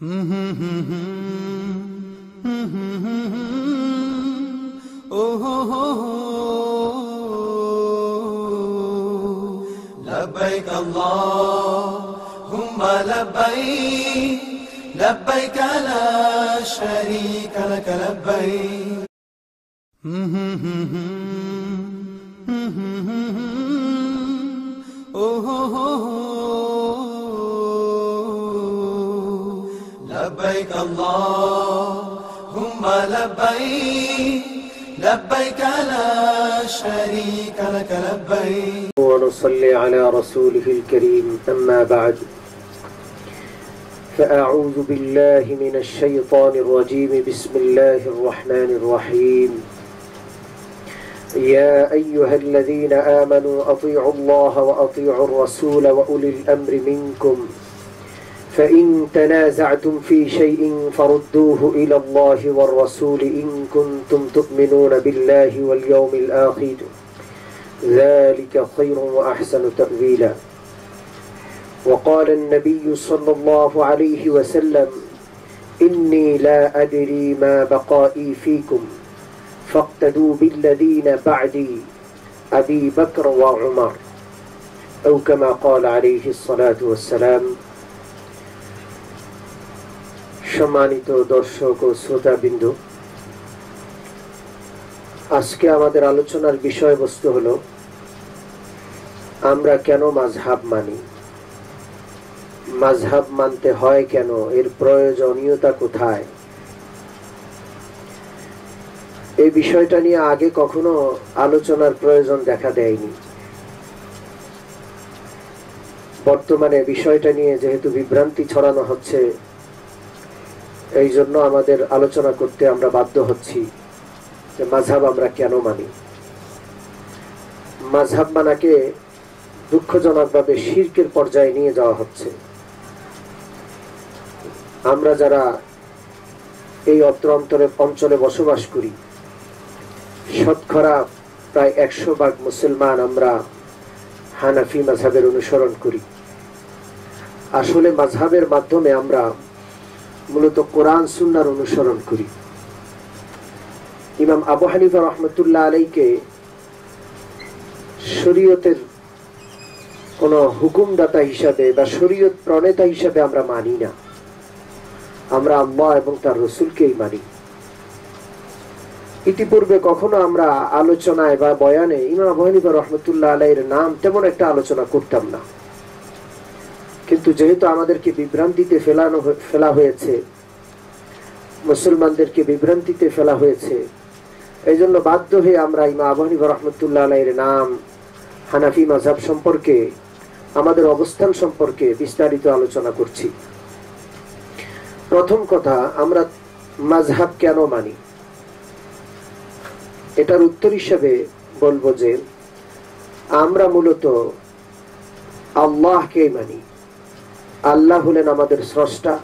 لبيك اللهم لبيك لبيك لا شريك لك لبيك لبيك اللهم لبيك لبيك لا شريك لك لبيك ونصلي على رسوله الكريم أما بعد فأعوذ بالله من الشيطان الرجيم بسم الله الرحمن الرحيم يا أيها الذين آمنوا أطيعوا الله وأطيعوا الرسول وأولي الأمر منكم فإن تنازعتم في شيء فردوه إلى الله والرسول إن كنتم تؤمنون بالله واليوم الآخر ذلك خير وأحسن تأويلا وقال النبي صلى الله عليه وسلم إني لا أدري ما بقائي فيكم فاقتدوا بالذين بعدي أبي بكر وعمر أو كما قال عليه الصلاة والسلام সম্মানিত দর্শক ও শ্রোতাবৃন্দ, আজকে আমাদের আলোচনার বিষয়বস্তু হলো আমরা কেন মাযহাব মানি, মাযহাব মানতে হয় কেন, এর প্রয়োজনীয়তা কোথায়। এই বিষয়টা নিয়ে আগে কখনো আলোচনার প্রয়োজন দেখা দেয়নি। বর্তমানে বিষয়টা নিয়ে যেহেতু বিভ্রান্তি ছড়ানো হচ্ছে, এই জন্য আমাদের আলোচনা করতে আমরা বাধ্য হচ্ছি যে মাযহাব আমরা কেন মানি। মাযহাব মানাকে দুঃখজনকভাবে শিরকের পর্যায়ে নিয়ে যাওয়া হচ্ছে। আমরা যারা এই অত্র অঞ্চলে বসবাস করি, শতকরা প্রায় 100% মুসলমান আমরা হানাফি মাযহাবের অনুসরণ করি। আসলে মাযহাবের মাধ্যমে আমরা মূলত কোরআন সুন্নাহর অনুসরণ করি। ইমাম আবু হানিফা রাহমাতুল্লাহ আলাইহিকে শরীয়তের কোন হুকুমদাতা হিসাবে বা শরীয়ত প্রণেতা হিসাবে আমরা মানি না, আমরা আল্লাহ এবং তার রাসূলকেই মানি। ইতিপূর্বে কখনো আমরা আলোচনায় বা বয়ানে ইমাম আবু হানিফা রাহমাতুল্লাহ আলাইহির নাম তেমন একটা আলোচনা করতাম না, কিন্তু যেহেতু আমাদেরকে বিভ্রান্তিতে ফেলা হয়েছে, মুসলমানদেরকে বিভ্রান্তিতে ফেলা হয়েছে, এই জন্য বাধ্য হয়ে আমরা ইমাম আবু হানিফা রাহমাতুল্লাহ আলাইহির নাম, হানাফি মাযহাব সম্পর্কে, আমাদের অবস্থান সম্পর্কে বিস্তারিত আলোচনা করছি। প্রথম কথা, আমরা মাযহাব কেন মানি, এটার উত্তর হিসেবে বলবো যে আমরা মূলত আল্লাহকেই মানি। আল্লাহ হলেন আমাদের স্রষ্টা,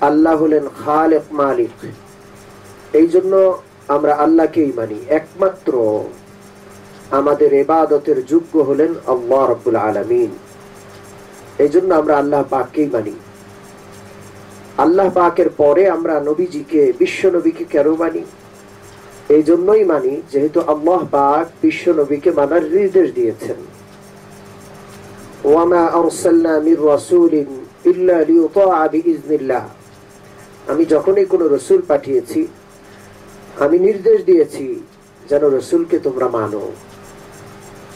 আল্লাহ হলেন খালেক মালিক। এই জন্য আমরা আল্লাহকেই মানি। একমাত্র আমাদের ইবাদতের যোগ্য হলেন আল্লাহ রাব্বুল আলামিন। এই জন্য আমরা আল্লাহ পাককেই মানি। আল্লাহ পাকের পরে আমরা নবীজিকে, বিশ্ব নবীকে কেন মানি? এই জন্যই মানি যেহেতু আল্লাহ পাক বিশ্ব নবীকে মানার নির্দেশ দিয়েছেন। ওয়ামা আরসালনা মির রাসূলিন ইল্লা লিইউতাআ বিইজনিল্লাহ। আমি যখনই কোনো রাসূল পাঠিয়েছি, আমি নির্দেশ দিয়েছি যেন রাসূলকে তোমরা মানো।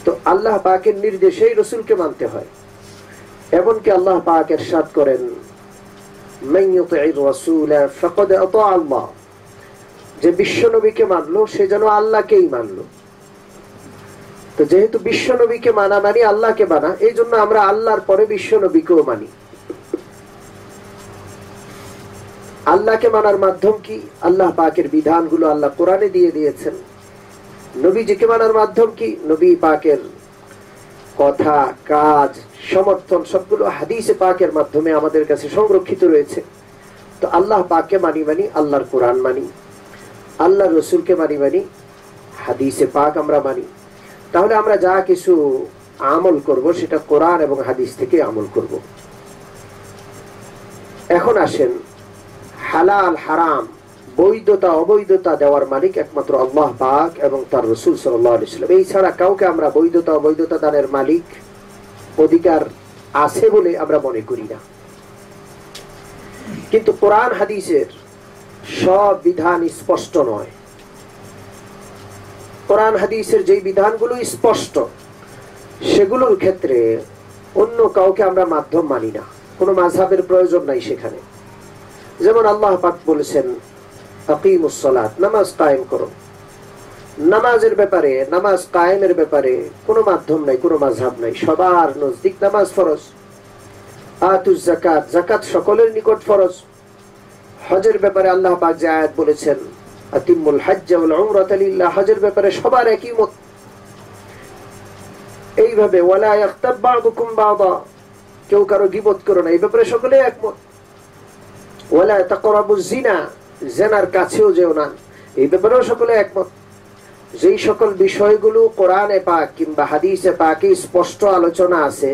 তো আল্লাহ পাকের নির্দেশেই রাসূলকে মানতে হয়। এমনকি আল্লাহ পাক ইরশাদ করেন, মান ইউতি'র রাসূলা ফাকাদ আতা আল্লাহ। যে বিশ্ব নবীকে মানলো সে যেন আল্লাহকেই মানলো। তো যেহেতু বিশ্ব নবীকে মানা মানি আল্লাহকে মানা, এই জন্য আমরা আল্লাহর পরে বিশ্ব নবীকেও মানি। আল্লাহকে মানার মাধ্যম কি? আল্লাহ পাকের বিধানগুলো আল্লাহ কোরআনে দিয়ে দিয়েছেন। নবীজিকে মানার মাধ্যম কি? নবী পাকের কথা, কাজ, সমর্থন সবগুলো হাদিসে পাকের মাধ্যমে আমাদের কাছে সংরক্ষিত রয়েছে। তো আল্লাহ পাককে মানি মানি আল্লাহর কোরআন মানি, আল্লাহর রাসূলকে মানি হাদিসে পাক আমরা মানি। তাহলে আমরা যা কিছু আমল করব সেটা কোরআন এবং হাদিস থেকে আমল করব। এখন আসেন, হালাল হারাম, বৈধতা অবৈধতা দেওয়ার মালিক একমাত্র আল্লাহ পাক এবং তার রাসূল সাল্লাল্লাহু আলাইহি ওয়াসাল্লাম। এই ছাড়া কাউকে আমরা বৈধতা অবৈধতা দানের মালিক অধিকার আছে বলে আমরা মনে করি না। কিন্তু কোরআন হাদিসের সব বিধান স্পষ্ট নয়। কোরআন হাদিসের যে বিধানগুলো স্পষ্ট, সেগুলোর ক্ষেত্রে অন্য কাউকে আমরা মাধ্যম মানি না, কোনো মাযহাবের প্রয়োজন নাই সেখানে। যেমন আল্লাহ পাক বলেছেন আকিমুস সালাত, নামাজ কায়েম করো। নামাজের ব্যাপারে, নামাজ কায়েমের ব্যাপারে কোনো মাধ্যম নাই, কোনো মাযহাব নাই, সবার নজদিক নামাজ ফরজ। আতুজ যাকাত, যাকাত সকলের নিকট ফরজ। হজের ব্যাপারে আল্লাহ পাক যে আয়াত বলেছেন আতিমুল হজ্জ ওয়াল উমরাতা লিল্লাহ, হজের ব্যাপারে সবার একই মত। এইভাবে ওয়ালা ইয়াগতাব বা'দুকুম বা'দা, কেউ কারো গীবত করো না, এই ব্যাপারে সকলে একমত। ওয়ালা তাকরাবুজ জিনা, জিনার কাছেও যেও না, এই ব্যাপারেও সকলে একমত। যেই সকল বিষয়গুলো কোরআনে পাক কিংবা হাদিসে পাকে স্পষ্ট আলোচনা আছে,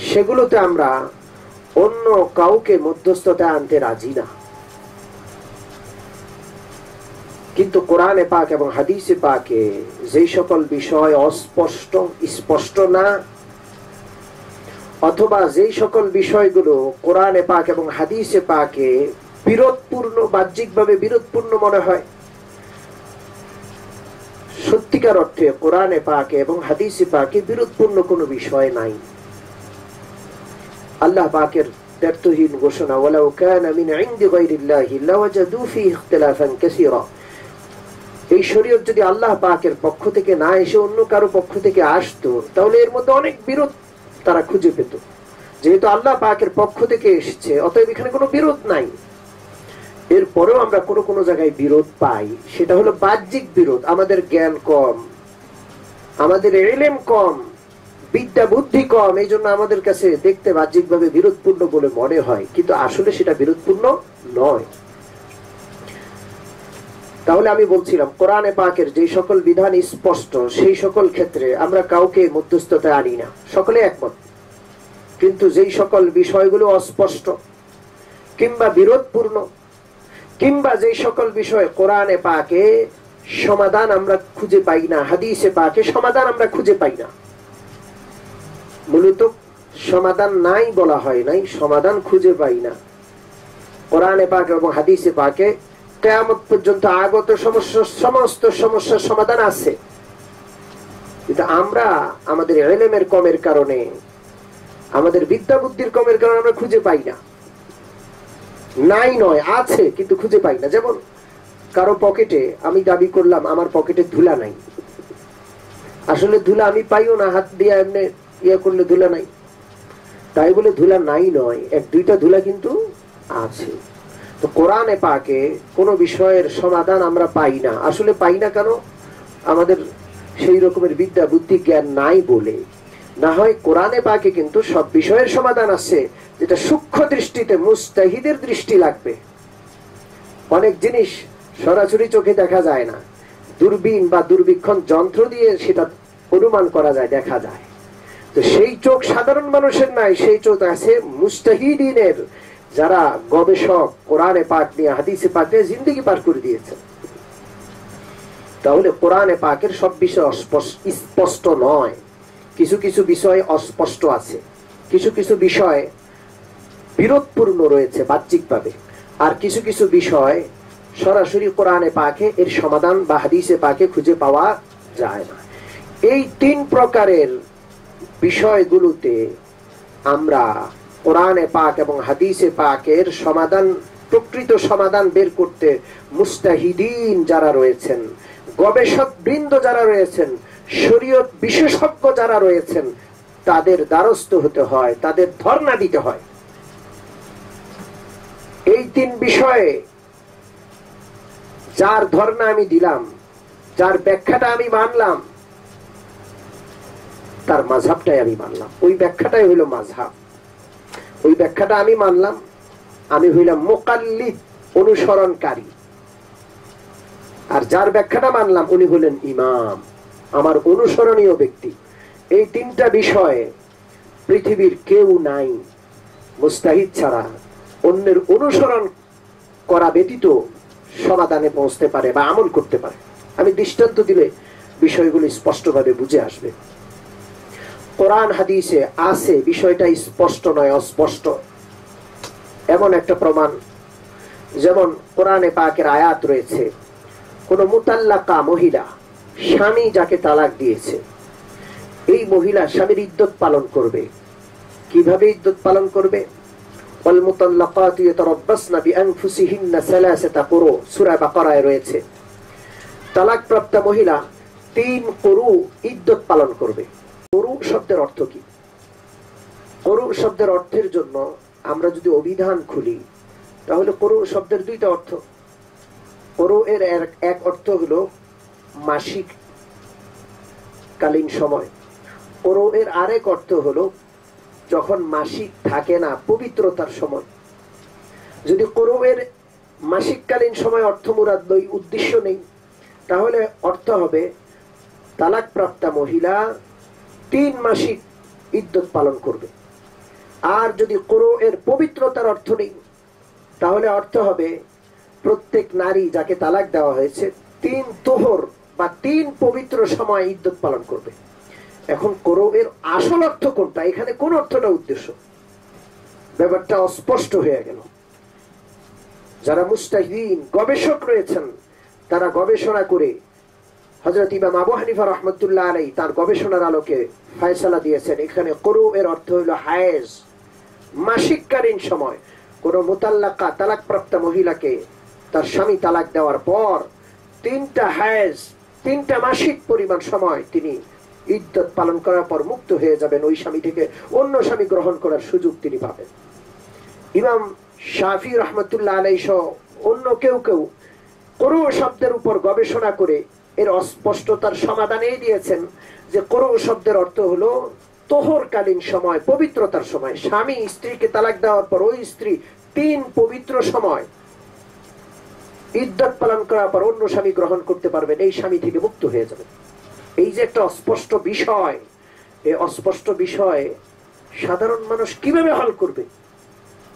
সেগুলোতে আমরা অন্য কাউকে মধ্যস্থতা আনতে রাজি না। কিন্তু কোরআনে পাক এবং হাদিসে পাকে যেই সকল বিষয় অস্পষ্ট, স্পষ্ট না, অথবা যেই সকল বিষয়গুলো কোরআনে পাক এবং হাদিসে পাকে বিরোধপূর্ণ, বাহ্যিকভাবে বিরোধপূর্ণ মনে হয়, সত্যিকার অর্থে কোরআনে পাকে এবং হাদিসে পাকে বিরোধপূর্ণ কোনো বিষয় নাই। আল্লাহ পাকের দ্ব্যর্থহীন ঘোষণা, ওয়ালাউ কানা মিন ইনদি গায়রিল্লাহি লাওয়াজাদু ফীহি ইখতিলাফান কাসীরা। এই শরীয়ত যদি আল্লাহ পাকের পক্ষ থেকে না এসে অন্য কারো পক্ষ থেকে আসতো, তাহলে এর মধ্যে অনেক বিরোধ তারা খুঁজে পেত। যেহেতু আল্লাহ পাকের পক্ষ থেকে এসেছে, অতএব এখানে কোনো বিরোধ নাই। এরপরেও আমরা কোনো কোনো জায়গায় বিরোধ পাই, সেটা হলো বাহ্যিক বিরোধ। আমাদের জ্ঞান কম, আমাদের ইলম কম, বিদ্যা বুদ্ধি কম, এই জন্য আমাদের কাছে দেখতে বাহ্যিকভাবে বিরোধপূর্ণ বলে মনে হয়, কিন্তু আসলে সেটা বিরোধপূর্ণ নয়। তাহলে আমি বলছিলাম, কোরআনে পাকের যে সকল বিধান স্পষ্ট, সেই সকল ক্ষেত্রে আমরা কাউকে মধ্যস্থতায় আনি না, সকলে একমত। কিন্তু যেই সকল বিষয়গুলো অস্পষ্ট কিংবা বিরোধপূর্ণ, কিংবা যেই সকল বিষয় কোরআনে পাকে সমাধান আমরা খুঁজে পাই না, হাদিসে পাকে সমাধান আমরা খুঁজে পাই না, মূলত সমাধান নাই বলা হয় নাই, সমাধান খুঁজে পাই না। কোরআনে পাকে এবং হাদিসে পাকে কিয়ামত পর্যন্ত আগত সমস্ত সমস্যার সমাধান আছে, কিন্তু আমরা আমাদের ইলমের কমের কারণে, আমাদের বিদ্যা বুদ্ধির কমের কারণে আমরা খুঁজে পাই না। নাই নয়, আছে, কিন্তু খুঁজে পাই না। যেমন কারো পকেটে, আমি দাবি করলাম আমার পকেটে ধুলা নাই, আসলে ধুলা আমি পাইও না, হাত দিয়ে এমনি ইয়ে করলে ধুলা নাই, তাই বলে ধুলা নাই নয়, এক দুইটা ধুলা কিন্তু আছে। তো কোরআনে পাকে কোনো বিষয়ের সমাধান আমরা পাই না। আসলে পাই না কেন? আমাদের সেই রকমের বিদ্যা বুদ্ধি জ্ঞান নাই বলে। না হয় কোরআনে পাকে কিন্তু সব বিষয়ের সমাধান আছে, যেটা সূক্ষ্ম দৃষ্টিতে মুস্তাহিদের দৃষ্টি লাগবে। অনেক জিনিস সরাসরি চোখে দেখা যায় না, দূরবীন বা দূরবীক্ষণ যন্ত্র দিয়ে সেটা অনুমান করা যায়, দেখা যায়। তো সেই চোখ সাধারণ মানুষের নাই, সেই চোখ আছে মুস্তাহিদিনের, যারা গবেষক, কোরআনে পাক নিয়ে, হাদিসে পাক নিয়ে জিন্দেগি পার করে দিয়েছে। তাহলে কোরআনে পাকের সব বিষয় স্পষ্ট নয়, কিছু কিছু বিষয় অস্পষ্ট আছে, কিছু কিছু বিষয় বিরোধপূর্ণ রয়েছে বাহ্যিকভাবে, আর কিছু কিছু বিষয় সরাসরি কোরআনে পাকে এর সমাধান বা হাদিসে পাকে খুঁজে পাওয়া যায় না। এই তিন প্রকারের বিষয়গুলোতে আমরা কোরআনে পাক এবং হাদিসে পাকের সমাধান, প্রকৃত সমাধান বের করতে মুস্তাহিদিন যারা রয়েছেন, গবেষক বৃন্দ যারা রয়েছেন, শরীয়ত বিশেষজ্ঞ যারা রয়েছেন, তাদের দ্বারস্থ হতে হয়, তাদের ধর্ণা দিতে হয়। এই তিন বিষয়ে যার ধর্ণা আমি দিলাম, যার ব্যাখ্যাটা আমি মানলাম, তার মাযহাবটাই আমি মানলাম, ওই ব্যাখ্যাটাই হইল মাযহাব। ওই ব্যাখ্যাটা আমি মানলাম, আমি হইলাম মুকাল্লিদ, অনুসরণকারী। আর যার ব্যাখ্যাটা মানলাম, উনি হলেন ইমাম, আমার অনুসরণীয় ব্যক্তি। এই তিনটা বিষয়ে পৃথিবীর কেউ নাই মুস্তাহিদ ছাড়া, অন্যের অনুসরণ করা ব্যতীত সমাধানে পৌঁছতে পারে বা আমল করতে পারে। আমি দৃষ্টান্ত দিলে বিষয়গুলি স্পষ্টভাবে বুঝে আসবে। কোরআন হাদিসে আছে বিষয়টা স্পষ্ট নয়, অস্পষ্ট, এমন একটা প্রমাণ। যেমন কোরআনে পাকের আয়াত রয়েছে, কোন মুতাল্লাকা মহিলা, স্বামী যাকে তালাক দিয়েছে, এই মহিলা স্বামীর ইদ্যত পালন করবে। কিভাবে ইদ্যত পালন করবে? ওয়াল মুতাল্লাকাতু ইয়াতারাব্বাসনা বিআনফুসিহিন্না সালাসাতা কুরু, সূরা বাকারায় রয়েছে। তালাকপ্রাপ্ত মহিলা 3 কুরু ইদ্যত পালন করবে। কুরু শব্দের অর্থ কি? কুরু শব্দের অর্থের জন্য আমরা যদি অভিধান খুলি তাহলে কুরু শব্দের 2টা অর্থ। কুরু এর এক অর্থ হলো মাসিক কালীন সময়। কুরু এর আরেক অর্থ হলো যখন মাসিক থাকে না, পবিত্রতার সময়। যদি কুরু এর মাসিককালীন সময় অর্থ মুরাদ লই, উদ্দেশ্য নেই, তাহলে অর্থ হবে তালাকপ্রাপ্তা মহিলা 3 মাসিক ইদ্যত পালন করবে। আর যদি কুরু এর পবিত্রতার অর্থ নেই, তাহলে অর্থ হবে প্রত্যেক নারী যাকে তালাক দেওয়া হয়েছে 3 তোহর বা 3 পবিত্র সময় ইদ্যত পালন করবে। এখন কুরু এর আসল অর্থ কোনটা? এখানে কোন অর্থটা উদ্দেশ্য? ব্যাপারটা অস্পষ্ট হয়ে গেল। যারা মুস্তাহিদিন, গবেষক রয়েছেন, তারা গবেষণা করে হযরত ইমাম আবু হানিফা রাহমাতুল্লাহ আলাইহি তার গবেষণার আলোকে ফয়সালা দিয়েছেন, এখানে কুরু এর অর্থ হলো হায়েজ, মাসিককালীন সময়। কোন মুতাল্লাকা, তালাকপ্রাপ্ত মহিলাকে তার স্বামী তালাক দেওয়ার পর 3টা হায়েজ, 3টা মাসিক পরিমাণ সময় তিনি ইদ্যত পালন করার পর মুক্ত হয়ে যাবেন। ওই স্বামী থেকে অন্য স্বামী গ্রহণ করার সুযোগ তিনি পাবেন। ইমাম শাফি রাহমাতুল্লাহ আলাইহি সহ অন্য কেউ কেউ কুরু শব্দের উপর গবেষণা করে এর অস্পষ্টতার সমাধান এই দিয়েছেন যে কুরু শব্দের অর্থ হলো তোহরকালীন সময়, পবিত্রতার সময়। স্বামী স্ত্রীকে তালাক দেওয়ার পর ওই স্ত্রী 3 পবিত্র সময় ইদ্যত পালন করার পর অন্য স্বামী গ্রহণ করতে পারবেন, এই স্বামী থেকে মুক্ত হয়ে যাবেন। এই যে একটা অস্পষ্ট বিষয়, এই অস্পষ্ট বিষয় সাধারণ মানুষ কিভাবে হল করবে?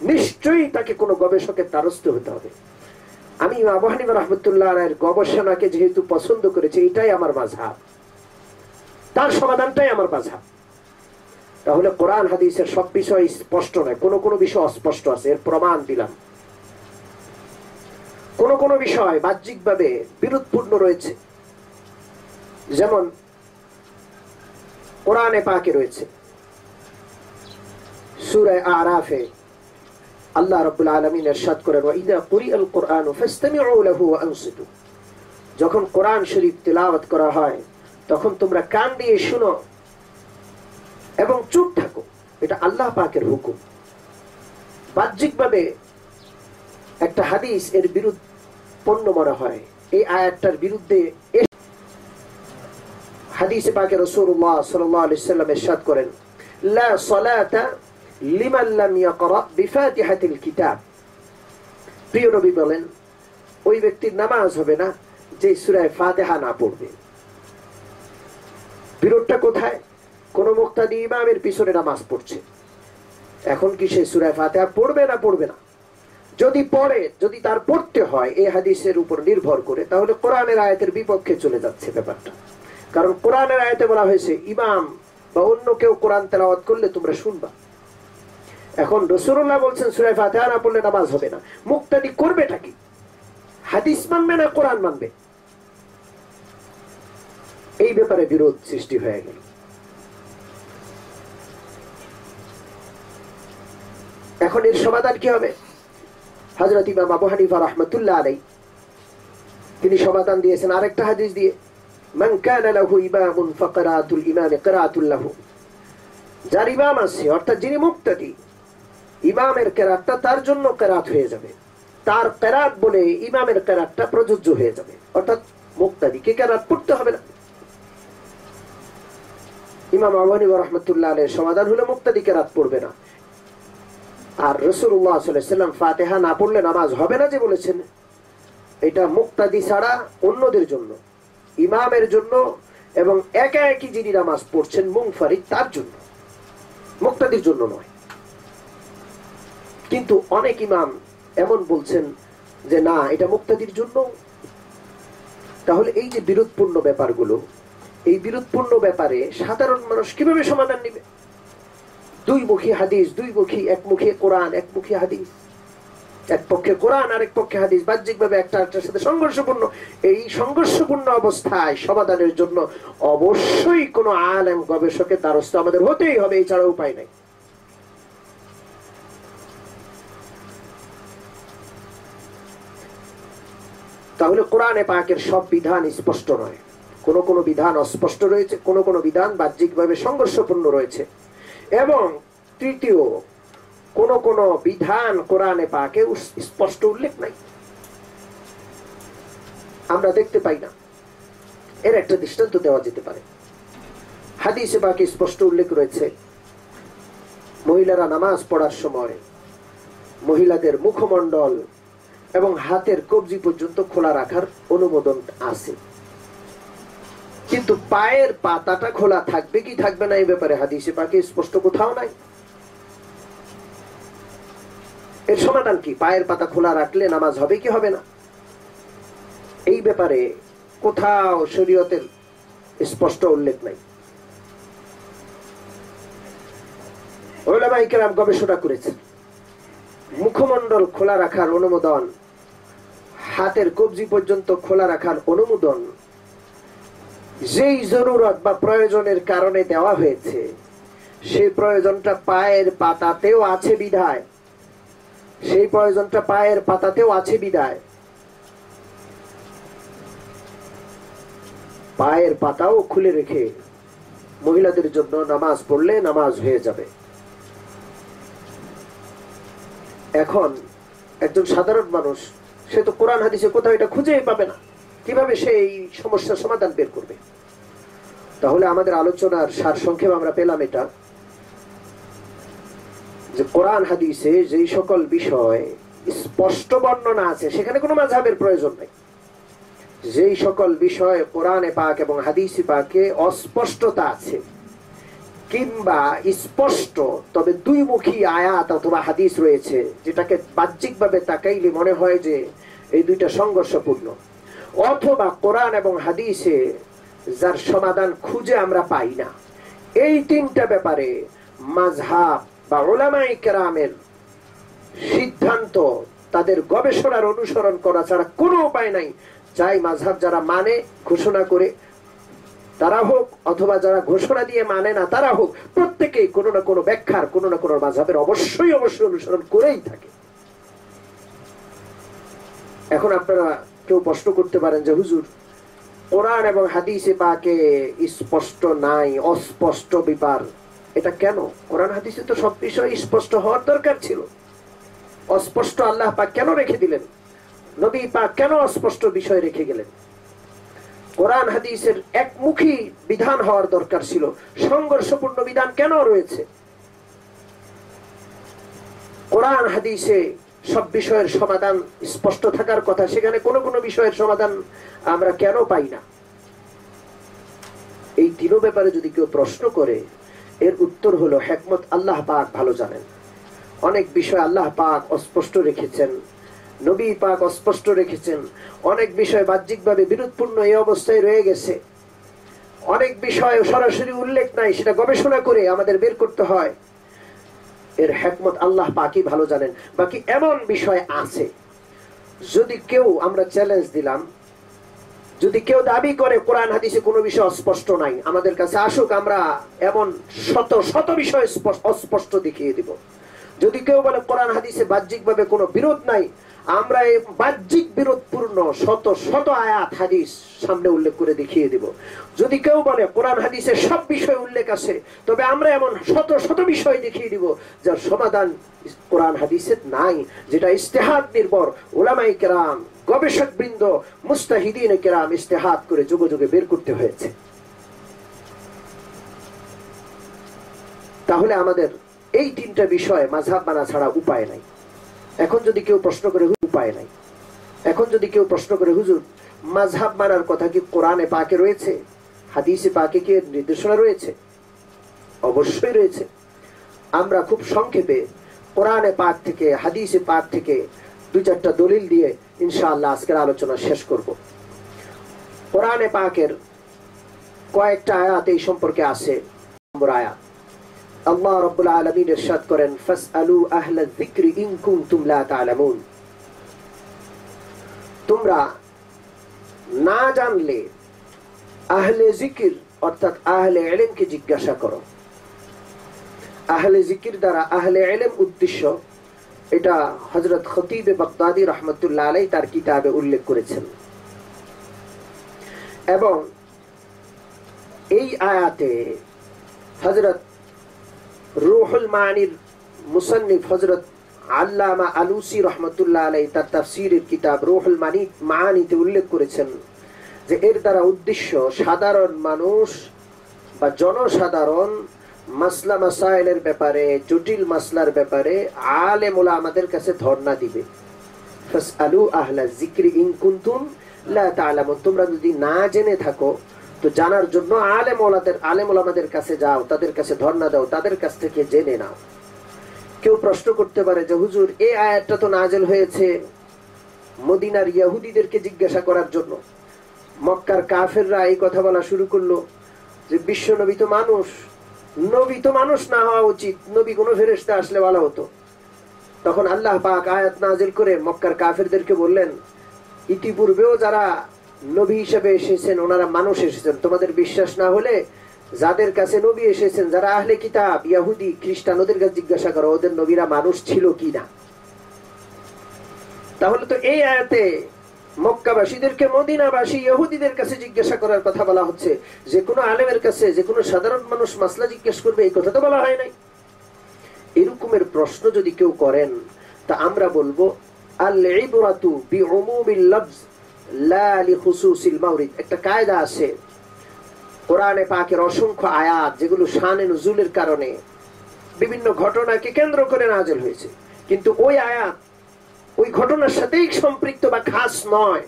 নিশ্চয়ই তাকে কোনো গবেষকের দ্বারস্থ হতে হবে। আমি আবু হানিফা রাহমাতুল্লাহ আলাইহির গবেষণাকে যেহেতু পছন্দ করেছি, এটাই আমার মাযহাব, তার সমাধানটাই আমার মাযহাব। তাহলে কোরআন হাদিসের সব বিষয় স্পষ্ট নয়, কোন কোন বিষয় অস্পষ্ট আছে, এর প্রমাণ দিলাম। কোন কোন বিষয় বাহ্যিকভাবে বিরোধপূর্ণ রয়েছে, যেমন কোরআনে পাকে রয়েছে সূরা আরাফে আল্লাহ রাব্বুল আলামিন ইরশাদ করেন, ওয়া ইযা কুরিআল কুরআনু ফাসতামিউ লাহু ওয়া আনসিতু, যখন কোরআন শরীফ তিলাওয়াত করা হয় তখন তোমরা কান দিয়ে শুনো এবং চুপ থাকো। এটা আল্লাহ পাকের হুকুম। বাহ্যিকভাবে একটা হাদিস এর বিরুদ্ধপন্ন মনে হয়, এই আয়াতটার বিরুদ্ধে। হাদিসে পাকে রাসূলুল্লাহ সাল্লাল্লাহু আলাইহি সাল্লাম ইরশাদ করেন, লা সালাতা লিমান লাম ইয়াকরা বিফাতিহাতিল কিতাব। প্রিয় নবী বলেন, ওই ব্যক্তির নামাজ হবে না যে সূরা ফাতিহা না পড়বে। বিরোধটা কোথায়? কোন মুক্তাদি ইমামের পিছনে নামাজ পড়ছে, এখন কি সে সূরা ফাতিহা পড়বে না পড়বে না? যদি পড়ে, যদি তার পড়তে হয় এই হাদিসের উপর নির্ভর করে, তাহলে কোরআনের আয়াতের বিপক্ষে চলে যাচ্ছে ব্যাপারটা। কারণ কোরআনের আয়াতে বলা হয়েছে ইমাম বা অন্য কেউ কোরআন তেলাওয়াত করলে তোমরা শুনবা। এখন রাসূলুল্লাহ বলছেন সূরা ফাতিহা না পড়লে নামাজ হবে না, মুক্তাদি করবেটা কি? হাদিস মানবে না কোরআন মানবে? এই ব্যাপারে বিরোধ সৃষ্টি হয়ে গেল। এখন এর সমাধান কি হবে? হযরত ইমাম আবু হানিফা রাহমাতুল্লাহ আলাইহি তিনি সমাধান দিয়েছেন আরেকটা হাদিস দিয়ে, মান কানা লাহু ইমামুন ফাকরাতুল ইমামি কিরাআতুল লাহু, যার ইমাম আছে অর্থাৎ যিনি মুক্তাদি, ইমামের কিরাআতটা তার জন্য কিরাআত হয়ে যাবে, তার কিরাআত বলে ইমামের কিরাআতটা প্রযোজ্য হয়ে যাবে, অর্থাৎ মুক্তাদিকে কিরাআত পড়তে হবে না। ইমাম আবু হানিফা রাহমাতুল্লাহ আলাইহির সমাধান হলো মুক্তাদি কিরাআত পড়বে না। আর রাসূলুল্লাহ সাল্লাল্লাহু আলাইহি ওয়াসাল্লাম ফাতিহা না পড়লে নামাজ হবে না যে বলেছেন, এটা মুক্তাদি ছাড়া অন্যদের জন্য, ইমামের জন্য এবং একা একই যিনি নামাজ পড়ছেন মুনফারিদ তার জন্য, মুক্তাদির জন্য নয়। কিন্তু অনেক ইমাম এমন বলছেন যে না, এটা মুক্তাদির জন্য। তাহলে এই যে বিরোধপূর্ণ ব্যাপারগুলো, এই বিরোধপূর্ণ ব্যাপারে সাধারণ মানুষ কিভাবে সমাধান নেবে? দুইমুখী হাদিস, দুইমুখী, একমুখী কোরআন, একমুখী হাদিস, এক পক্ষে কোরআন আর এক পক্ষে হাদিস, বাহ্যিকভাবে একটা একটার সাথে সংঘর্ষপূর্ণ। এই সংঘর্ষপূর্ণ অবস্থায় সমাধানের জন্য অবশ্যই কোনো আলেম গবেষকের দ্বারস্থ আমাদের হতেই হবে, এছাড়া উপায় নাই। তাহলে কোরআনে পাকের সব বিধান স্পষ্ট নয়, কোন কোন বিধান অস্পষ্ট রয়েছে, কোন কোন বিধান বাহ্যিকভাবে সংঘর্ষপূর্ণ রয়েছে, এবং তৃতীয়, কোন কোন বিধান কোরআনে পাকে স্পষ্ট উল্লেখ নাই, আমরা দেখতে পাই না। এর একটা দৃষ্টান্ত দেওয়া যেতে পারে। হাদিসে পাকে স্পষ্ট উল্লেখ রয়েছে, মহিলারা নামাজ পড়ার সময় মহিলাদের মুখমণ্ডল এবং হাতের কবজি পর্যন্ত খোলা রাখার অনুমোদন আছে, কিন্তু পায়ের পাতাটা খোলা থাকবে কি থাকবে না এই ব্যাপারে হাদিসে পাকে স্পষ্ট কোথাও নাই। এর সমাধান কি? পায়ের পাতা খোলা রাখলে নামাজ হবে কি হবে না? এই ব্যাপারে কোথাও শরীয়তের স্পষ্ট উল্লেখ নাই। উলামায়ে কেরাম গবেষণা করেছেন, মুখমণ্ডল খোলা রাখার অনুমোদন, হাতের কবজি পর্যন্ত খোলা রাখার অনুমোদন যেই জরুরত বা প্রয়োজনের কারণে দেওয়া হয়েছে, সেই প্রয়োজনটা পায়ের পাতাতেও আছে বিধায়, সেই প্রয়োজনটা পায়ের পাতাতেও আছে বিধায় পায়ের পাতাও খুলে রেখে মহিলাদের জন্য নামাজ পড়লে নামাজ হয়ে যাবে। এখন একজন সাধারণ মানুষ, সে তো কোরআন হাদিসে কোথাও এটা খুঁজেই পাবে না, কিভাবে সে এই সমস্যার সমাধান বের করবে? তাহলে আমাদের আলোচনার সারসংক্ষেপ আমরা পেলাম এটা, যে কোরআন হাদিসে যেই সকল বিষয় স্পষ্ট বর্ণনা আছে সেখানে কোনো মাযহাবের প্রয়োজন নাই। যেই সকল বিষয় কোরআনে পাক এবং হাদিসে পাকে অস্পষ্টতা আছে কিংবা স্পষ্ট তবে দুইমুখী আয়াত অথবা হাদিস রয়েছে, যেটাকে বাহ্যিকভাবে তাকাইলে মনে হয় যে এই দুইটা সংঘর্ষপূর্ণ, অথবা কোরআন এবং হাদিসে যার সমাধান খুঁজে আমরা পাই না, এই তিনটা ব্যাপারে মাযহাব বা উলামায়ে কেরামের সিদ্ধান্ত, তাদের গবেষণার অনুসরণ করা ছাড়া কোনো উপায় নাই। চাই মাযহাব যারা মানে ঘোষণা করে তারা হোক, অথবা যারা ঘোষণা দিয়ে মানে না তারা হোক, প্রত্যেকেই কোনো না কোনো ব্যাখ্যার, কোনো না কোনো মাযহাবের অবশ্যই অনুসরণ করেই থাকে। এখন আপনারা কেউ প্রশ্ন করতে পারেন যে হুজুর, কোরআন এবং হাদিসে পাকে স্পষ্ট নাই, অস্পষ্ট ব্যাপার, এটা কেন? কোরআন হাদিসে তো সব বিষয় স্পষ্ট হওয়ার দরকার ছিল, অস্পষ্ট আল্লাহ পাক কেন রেখে দিলেন? নবী পাক কেন অস্পষ্ট বিষয় রেখে গেলেন? কোরআন হাদিসের একমুখী বিধান হওয়ার দরকার ছিল, সংঘর্ষপূর্ণ বিধান কেন রয়েছে? কোরআন হাদিসে সব বিষয়ের সমাধান স্পষ্ট থাকার কথা, সেখানে কোনো কোনো বিষয়ের সমাধান আমরা কেন পাই না? এই তিনও ব্যাপারে যদি কেউ প্রশ্ন করে, এর উত্তর হলো হিকমত আল্লাহ পাক ভালো জানেন। অনেক বিষয় আল্লাহ পাক অস্পষ্ট রেখেছেন, নবী পাক অস্পষ্ট রেখেছেন, অনেক বিষয় বাহ্যিকভাবে বিরোধপূর্ণ এই অবস্থায় রয়ে গেছে, অনেক বিষয় সরাসরি উল্লেখ নাই, সেটা গবেষণা করে আমাদের বের করতে হয়। এর হিকমত আল্লাহ পাকই ভালো জানেন। বাকি এমন বিষয় আছে, যদি কেউ, আমরা চ্যালেঞ্জ দিলাম, যদি কেউ দাবি করে কোরআন হাদিসে কোনো বিষয় অস্পষ্ট নাই, আমাদের কাছে আসুক, আমরা এমন শত শত বিষয় অস্পষ্ট দেখিয়ে দিব। যদি কেউ বলে কোরআন হাদিসে বাহ্যিকভাবে কোনো বিরোধ নাই, আমরা এই বাহ্যিক বিরোধপূর্ণ শত শত আয়াত হাদিস সামনে উল্লেখ করে দেখিয়ে দিব। যদি কেউ বলে কোরআন হাদিসে সব বিষয় উল্লেখ আছে, তবে আমরা এমন শত শত বিষয় দেখিয়ে দিব যার সমাধান কোরআন হাদিসে নাই, যেটা ইজতিহাদ নির্ভর, উলামায়ে কেরাম, গবেষক বৃন্দ, মুস্তাহিদিনে কেরাম ইজতিহাদ করে যুগে যুগে বের করতে হয়েছে। তাহলে আমাদের এই তিনটা বিষয় মাযহাব মানা ছাড়া উপায় নাই। এখন যদি কেউ প্রশ্ন করে, উপায় নাই, এখন যদি কেউ প্রশ্ন করে হুজুর, মাযহাব মানার কথা কি কোরআনে পাকে রয়েছে, হাদিসে পাকে কি নির্দেশনা রয়েছে? অবশ্যই রয়েছে। আমরা খুব সংক্ষেপে কোরআনে পাক থেকে, হাদিসে পাক থেকে দুই চারটা দলিল দিয়ে ইনশাআল্লাহ আজকের আলোচনা শেষ করব। কোরআনে পাকের কয়েকটা আয়াত এই সম্পর্কে আছে। নম্বর আয়াত, আল্লাহ রাব্বুল আলামিন ইরশাদ করেন, ফাসআলু আহলায যিকরি ইন কুনতুম লা তা'লামুন। তোমরা না জানলে আহলে জিকির অর্থাৎ আহলে ইলমকে জিজ্ঞাসা করো। আহলে জিকির দ্বারা আহলে ইলম উদ্দেশ্য, এটা হযরত খতীব বাগদাদী রাহমাতুল্লাহ আলাইহি তার কিতাবে উল্লেখ করেছেন। এবং এই আয়াতে হযরত রুহুল মানির মুসান্নিফ হযরত আল্লামা আলুসি রাহমাতুল্লাহ আলাইহি তার তাফসীরের কিতাব রুহুল মানিতে উল্লেখ করেছেন যে এর দ্বারা উদ্দেশ্য সাধারণ মানুষ বা জনসাধারণ মাসলা মাসাইলের ব্যাপারে, জটিল মাসলার ব্যাপারে আলেম ওলামাদের কাছে ধর্ণা দিবে। ফাসআলু আহলা যিকরি ইন কুনতুম লা তা'লামুন। তোমরা যদি না জেনে থাকো তো জানার জন্য আলেম ওলামাদের কাছে যাও, তাদের কাছে ধর্ণা দাও, তাদের কাছ থেকে জেনে নাও। কেউ প্রশ্ন করতে পারে যে হুজুর, এই আয়াতটা তো নাযিল হয়েছে মদিনার ইহুদিদেরকে জিজ্ঞাসা করার জন্য। মক্কার কাফেররা এই কথা বলা শুরু করলো যে বিশ্ব নবী তো মানুষ, নবী তো মানুষ না হওয়া উচিত, নবী কোনো ফেরেশতা আসলে ভালো হতো। তখন আল্লাহ পাক আয়াত নাযিল করে মক্কার কাফেরদেরকে বললেন, ইতিপূর্বেও যারা নবী হিসেবে এসেছেন ওনারা মানুষ এসেছেন। তোমাদের বিশ্বাস না হলে যাদের কাছে নবী এসেছেন, যারা আহলে কিতাব ইহুদি খ্রিস্টান, ওদের কাছে জিজ্ঞাসা করো ওদের নবীরা মানুষ ছিল কিনা। তাহলে তো এই আয়াতে মক্কাবাসীদেরকে মদিনাবাসী ইহুদিদের কাছে জিজ্ঞাসা করার কথা বলা হচ্ছে। যে কোনো আলেমের কাছে যে কোনো সাধারণ মানুষ মাসলা জিজ্ঞেস করবে এই কথা তো বলা হয় নাই। এরকমের প্রশ্ন যদি কেউ করেন তা আমরা বলবো আল ইবরাতু বিউমুমিল লফজ লা লিখুসুসিল মাওরিদ। একটা কায়দা আছে কোরআনে পাকের অসংখ্য আয়াত যেগুলো শানে নুজুলের কারণে বিভিন্ন ঘটনাকে কেন্দ্র করে নাযিল হয়েছে, কিন্তু ওই আয়াত ওই ঘটনার সাথেই সম্পৃক্ত বা খাস নয়।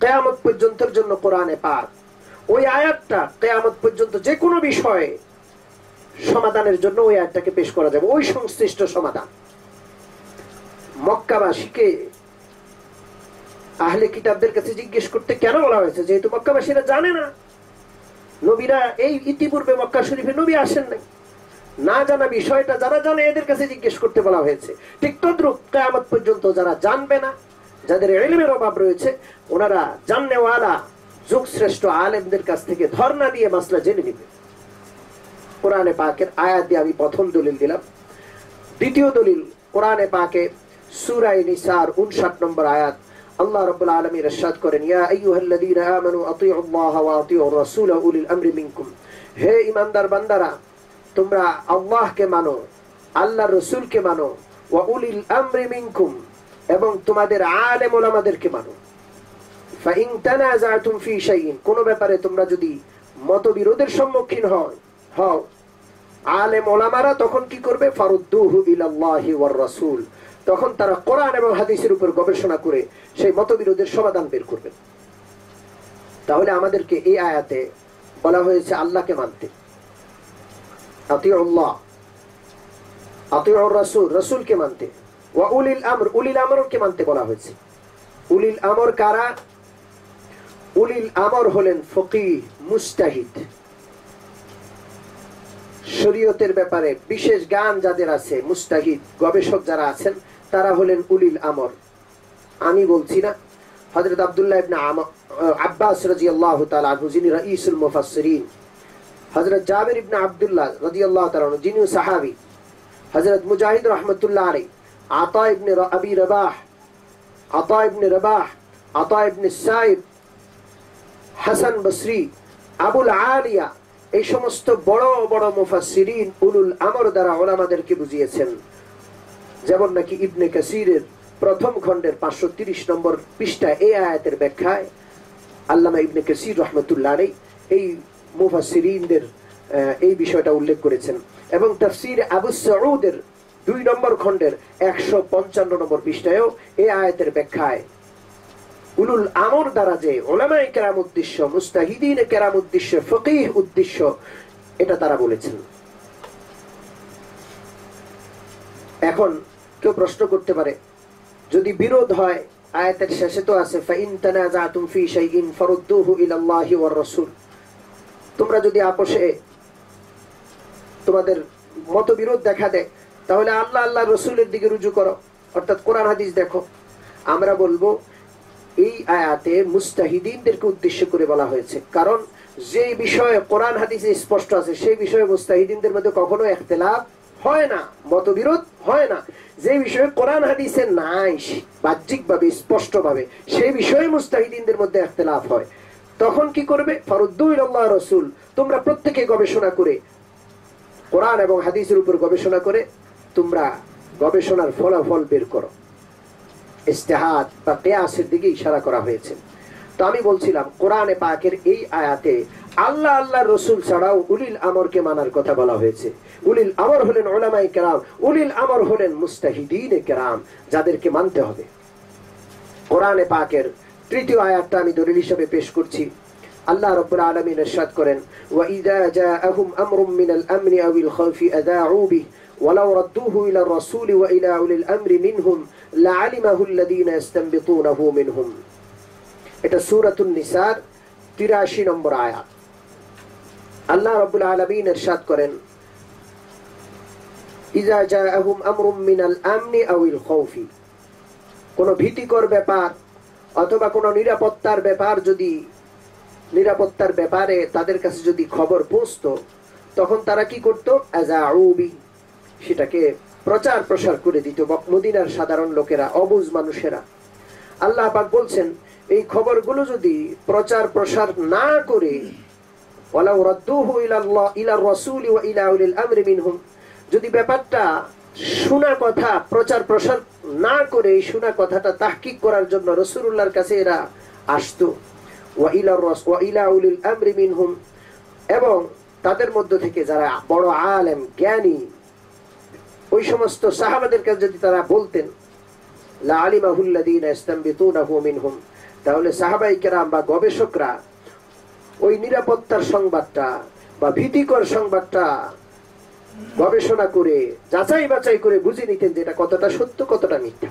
কিয়ামত পর্যন্তের জন্য কোরআনে পাক ওই আয়াতটা কিয়ামত পর্যন্ত যে কোনো বিষয়ে সমাধানের জন্য ওই আয়াতটাকে পেশ করা যাবে, ওই সংশ্লিষ্ট সমাধান। মক্কাবাসীকে আহলে কিতাবদের কাছে জিজ্ঞেস করতে কেন বলা হয়েছে? যেহেতু মক্কাবাসীরা জানে না, নবীরা এই ইতিপূর্বে মক্কা শরীফে নবী আসেন নাই, না জানা বিষয়টা যারা জানে এদের কাছে জিজ্ঞেস করতে বলা হয়েছে। ঠিক তদ্রূপ কিয়ামত পর্যন্ত যারা জানবে না, যাদের ইলমের অভাব রয়েছে, ওনারা জাননেওয়ালা যুগ শ্রেষ্ঠ আলেমদের কাছ থেকে ধর্ণা দিয়ে মাসলা জেনে নেবে। কোরআনে পাকের আয়াত দিয়ে আমি প্রথম দলিল দিলাম। দ্বিতীয় দলিল, কোরআনে পাকে সূরা নিসার 59 নম্বর আয়াত, আল্লাহ রাব্বুল আলামিন ইরশাদ করেন, ইয়া আইয়ুহাল্লাযীনা আমানু আতিউল্লাহ ওয়া আতিউর রাসূল ওয়া উলিল আমরি মিনকুম। হে ঈমানদার বান্দারা, তোমরা আল্লাহকে মানো, আল্লাহর রাসূলকে মানো, ওয়া উলিল আমরি মিনকুম, এবং তোমাদের আলেম ওলামাদেরকে মানো। ফাইন তানাযাতুম ফি শাইইন, কোন ব্যাপারে তোমরা যদি মতবিরোধের সম্মুখীন হও, আলেম ওলামারা তখন কি করবে? ফারুদ্দুহু ইলাল্লাহি ওয়ার রাসূল, তখন তারা কোরআন এবং হাদিসের উপর গবেষণা করে সেই মতবিরোধের সমাধান বের করবে। তাহলে আমাদেরকে এই আয়াতে বলা হয়েছে আল্লাহকে মানতে, আতিউল্লাহ, আতিউর রাসূল, রাসূলকে মানতে, ওয়া উলিল আমর, উলিল আমরকে মানতে বলা হয়েছে। উলিল আমর কারা? উলিল আমর হলেন ফকিহ, মুজতাহিদ, শরীয়তের ব্যাপারে বিশেষ জ্ঞান যাদের আছে, মুজতাহিদ গবেষক যারা আছেন, তারা হলেন উলিল আমর। আমি বলছি না, হযরত আব্দুল্লাহ ইবনে আব্বাস রাদিয়াল্লাহু তাআলা আনহু যিনি রাইসুল মুফাসসিরিন, হযরত জাবির ইবনে আব্দুল্লাহ রাদিয়াল্লাহু তাআলা আনহু যিনি সাহাবী, হযরত মুজাহিদ রাহমাতুল্লাহ আলাইহি, আতা ইবনে আবি রাবাহ, আতা ইবনে রাবাহ, আতা ইবনে সাইব, হাসান বসরি, আবুল আলিয়া, এই সমস্ত বড় বড় মুফাসসিরিন উলুল আমর দ্বারা ওলামাদেরকে বুঝিয়েছেন। যেমন নাকি ইবনে কাসিরের প্রথম খণ্ডের 530 নম্বর পৃষ্ঠা এই আয়াতের ব্যাখ্যায় আল্লামা ইবনে কাসির রাহমাতুল্লাহ আলাইহি এই মুফাসসিরিনদের এই বিষয়টা উল্লেখ করেছেন। এবং তাফসীর আবু সাউদের 2 নম্বর খণ্ডের 155 নম্বর পৃষ্ঠায়ও এই আয়াতের ব্যাখ্যায় উলুল আমর দ্বারা যে উলামায়ে কেরাম উদ্দেশ্য, মুস্তাহিদিনে কেরাম উদ্দেশ্য, ফকিহ উদ্দেশ্য, এটা তারা বলেছেন। এখন কেউ প্রশ্ন করতে পারে, যদি বিরোধ হয়, আয়াতের শেষে তো আছে ফাইন তানাজাতুম ফি শাইইন ফারুদ্দুহু ইলাল্লাহি ওয়ার রাসূল, তোমরা যদি আপোষে তোমাদের মতবিরোধ দেখা দেয় তাহলে আল্লাহ আল্লাহ রসুলের দিকে রুজু করো, অর্থাৎ কোরআন হাদিস দেখো। আমরা বলবো এই আয়াতে মুস্তাহিদিনদেরকে উদ্দেশ্য করে বলা হয়েছে, কারণ যে বিষয়ে কোরআন হাদিসে স্পষ্ট আছে সেই বিষয়ে মুস্তাহিদিনদের মধ্যে কখনো ইখতিলাফ হয় না, মতবিরোধ হয় না। যে বিষয়ে কোরআন হাদিসে নাই বাহ্যিকভাবে স্পষ্টভাবে, সেই বিষয়ে মুস্তাহিদিনদের মধ্যে ইখতিলাফ হয়। তখন কি করবে? ফারুদ্দু ইলাল্লাহ রাসূল, তোমরা প্রত্যেকে গবেষণা করে, কোরআন এবং হাদিসের উপর গবেষণা করে তোমরা গবেষণার ফলাফল বের করো। ইজতিহাদ বা কিয়াসের দিকে ইশারা করা হয়েছে। তো আমি বলছিলাম কোরআনে পাকের এই আয়াতে আল্লাহ আল্লাহ রসুল ছাড়াও উলিল আমরকে মানার কথা বলা হয়েছে। উলিল আমর হলেন উলামায়ে কেরাম, উলিল আমর হলেন মুস্তাহিদিনে কেরাম, যাদেরকে মানতে হবে। কোরআনে পাকের তৃতীয় আয়াতটা আমি দলিল হিসেবে পেশ করছি। আল্লাহ রাব্বুল আলামিন ইরশাদ করেন, ওয়া ইযা জাআহুম আমরুম মিনাল আমনি আওয়াল খাউফি আযাউ বিহি ওয়ালাউ রাদ্দুহু ইলার রাসূলি ওয়া ইলা উলিল আমরি মিনহুম লাআলিমাহু আল্লাযীনা ইস্তানবিতুনাহু মিনহুম। এটা সূরাতুন নিসার ৮৩ নম্বর আয়াত। আল্লাহ রাব্বুল আলামিন ইরশাদ করেন, ইযা জাআহুম আমরুম মিনাল আমনি আওয়াল খাউফি, কোন ভীতিকর ব্যাপার অথবা কোন নিরাপত্তার ব্যাপার, যদি নিরাপত্তার ব্যাপারে তাদের কাছে যদি খবর পৌঁছতো তখন তারা কি করতো? আযাউ বিহি, সেটাকে প্রচার প্রসার করে দিত মদিনার সাধারণ লোকেরা, অবুঝ মানুষেরা। আল্লাহ পাক বলছেন এই খবরগুলো যদি প্রচার প্রসার না করে, ওয়ালাউ রাদ্দুহু ইলার রাসূলি ওয়া ইলা উলিল আমরি মিনহুম, যদি ব্যাপারটা শোনা কথা প্রচার প্রসার না করে এই শোনা কথাটা তাহকিক করার জন্য রাসূলুল্লাহর কাছে এরা আসতো, ওয়া ইলা উলিল আমরি মিনহুম, এবং তাদের মধ্য থেকে যারা বড় আলেম জ্ঞানী ওই সমস্ত সাহাবাদের কাছে যদি তারা বলতেন, লাআলিমাহু আল্লাযীনা ইস্তানবিতুনাহু মিনহুম, তাহলে সাহাবায়ে কেরাম বা গবেষকরা ওই নিরাপত্তার সংবাদটা বা ভীতিকর সংবাদটা গবেষণা করে যাচাই বাছাই করে বুঝে নিতেন যে এটা কতটা সত্য কতটা মিথ্যা।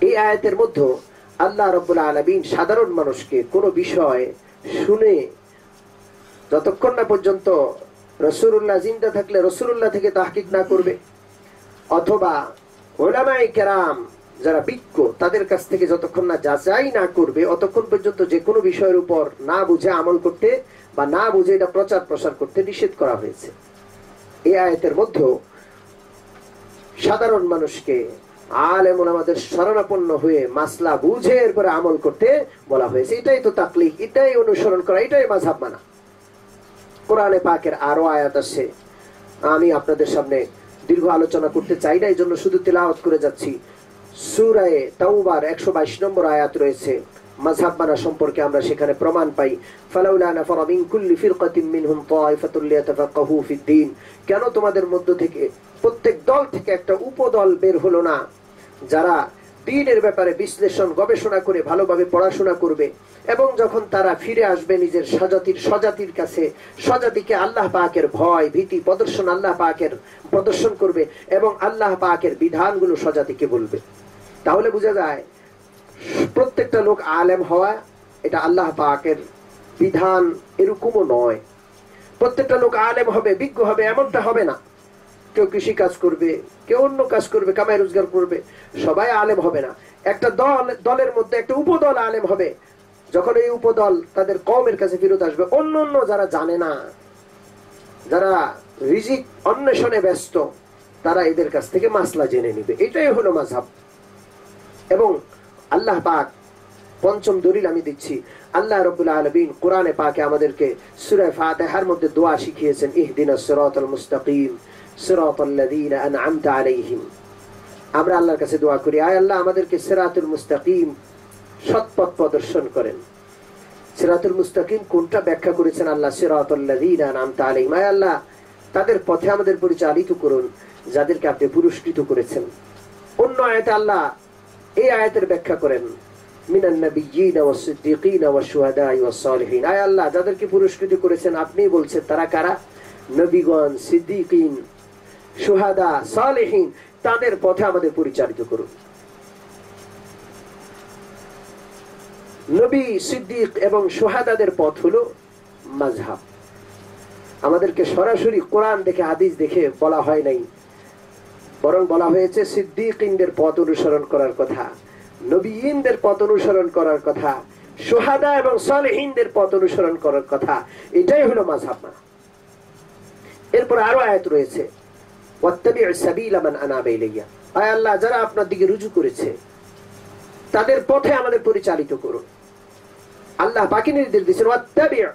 এই আয়াতের মধ্যে আল্লাহ রাব্বুল আলামিন সাধারণ মানুষকে কোনো বিষয় শুনে যতক্ষণ না পর্যন্ত রাসূলুল্লাহ জিন্দা থাকলে রাসূলুল্লাহ থেকে তাহকিক না করবে, অথবা উলামায়ে কেরাম যারা বিজ্ঞ তাদের কাছ থেকে যতক্ষণ না যাচাই না করবে অতক্ষণ পর্যন্ত যে কোনো বিষয়ের উপর না বুঝে আমল করতে বা না বুঝে এটা প্রচার প্রসার করতে নিষেধ করা হয়েছে। এই আয়াতের মধ্যে সাধারণ মানুষকে আলেম ওলামাদের শরণাপন্ন হয়ে মাসলা বুঝে এরপরে আমল করতে বলা হয়েছে। এটাই তো তাকলিক, এটাই অনুসরণ করা, এটাই মাযহাব মানা। কোরআনে পাকের আরো আয়াত আছে, আমি আপনাদের সামনে দীর্ঘ আলোচনা করতে চাই না, এই জন্য শুধু তেলাওয়াত করে যাচ্ছি। সূরা তাওবার ১২২ নম্বর আয়াত রয়েছে, মাযহাব মানা সম্পর্কে আমরা সেখানে প্রমাণ পাই। ফালাউলা নাফারা মিন কুল্লি ফিরকাতিন মিনহুম তায়ফাতুল লিয়াতাফাক্কাহু ফিদ-দীন, কেন তোমাদের মধ্য থেকে প্রত্যেক দল থেকে একটা উপদল বের হলো না যারা দ্বীনের ব্যাপারে বিশ্লেষণ গবেষণা করে ভালোভাবে পড়াশোনা করবে, এবং যখন তারা ফিরে আসবে নিজের স্বজাতির কাছে, স্বজাতিকে আল্লাহ পাকের ভয় ভীতি প্রদর্শন আল্লাহ পাকের প্রদর্শন করবে এবং আল্লাহ পাকের বিধানগুলো স্বজাতিকে বলবে। তাহলে বোঝা যায় প্রত্যেকটা লোক আলেম হওয়া এটা আল্লাহ পাকের বিধান এরকমও নয়। প্রত্যেকটা লোক আলেম হবে বিজ্ঞ হবে এমনটা হবে না। কেউ কৃষি কাজ করবে, কেউ অন্য কাজ করবে, কামাই রোজগার করবে, সবাই আলেম হবে না। একটা দলের মধ্যে একটা উপদল আলেম হবে। যখন এই উপদল তাদের কওমের কাছে ফেরত আসবে, অন্য অন্য যারা জানে না, যারা রিজিক অন্বেষণে ব্যস্ত, তারা এদের কাছ থেকে মাসলা জেনে নিবে। এটাই হলো মাযহাব। এবং আল্লাহ পাক পঞ্চম দলিল আমি দিচ্ছি, আল্লাহ রাব্বুল আলামিন কোরআনে পাকে আমাদেরকে সূরা ফাতিহার মধ্যে দোয়া শিখিয়েছেন, ইহদিনাস সিরাতাল মুস্তাকিম সিরাতাল্লাযীনা আন'আমতা আলাইহিম। আমরা আল্লাহর কাছে দোয়া করি, আয় আল্লাহ আমাদেরকে সিরাতুল মুস্তাকিম সৎপথ প্রদর্শন করেন। সিরাতুল মুস্তাকিম কোনটা ব্যাখ্যা করেছেন আল্লাহ, সিরাতাল্লাযীনা আন'আমতা আলাইহিম, আয় আল্লাহ তাদের পথে আমাদের পরিচালিত করুন যাদেরকে আপনি পুরস্কৃত করেছেন। অন্য আয়াতে আল্লাহ এই আয়াতের ব্যাখ্যা করেন, মিনান নাবিয়্যিনা ওয়াস সিদ্দীকিনা ওয়াশ শুহাদা'i ওয়াস সালিহিন, আয় আল্লাহ যাদেরকে পুরস্কৃত করেছেন আপনি বলছেন তারা কারা? নবীগণ, সিদ্দীকিন শুহাদা, সালেহীন, তাদের পথে আমাদের পরিচালিত করুন। নবী, সিদ্দিক এবং শুহাদাদের পথ হলো মাযহাব। আমাদেরকে সরাসরি কোরআন দেখে হাদিস দেখে বলা হয় নাই, বরং বলা হয়েছে সিদ্দিকীনদের পথ অনুসরণ করার কথা, নবীনদের পথ অনুসরণ করার কথা, শুহাদা এবং সালেহীনদের পথ অনুসরণ করার কথা। এটাই হলো মাযহাব। এরপর আরো আয়াত রয়েছে, ওয়াত্তাবি'উ সাবিলা মান আনাবা ইলাইয়া। আয় আল্লাহ, যারা আপনার দিকে রুজু করেছে তাদের পথে আমাদের পরিচালিত করুন। আল্লাহ বাকি নির্দেশ দিয়েছেন, ওয়াত্তাবি'উ,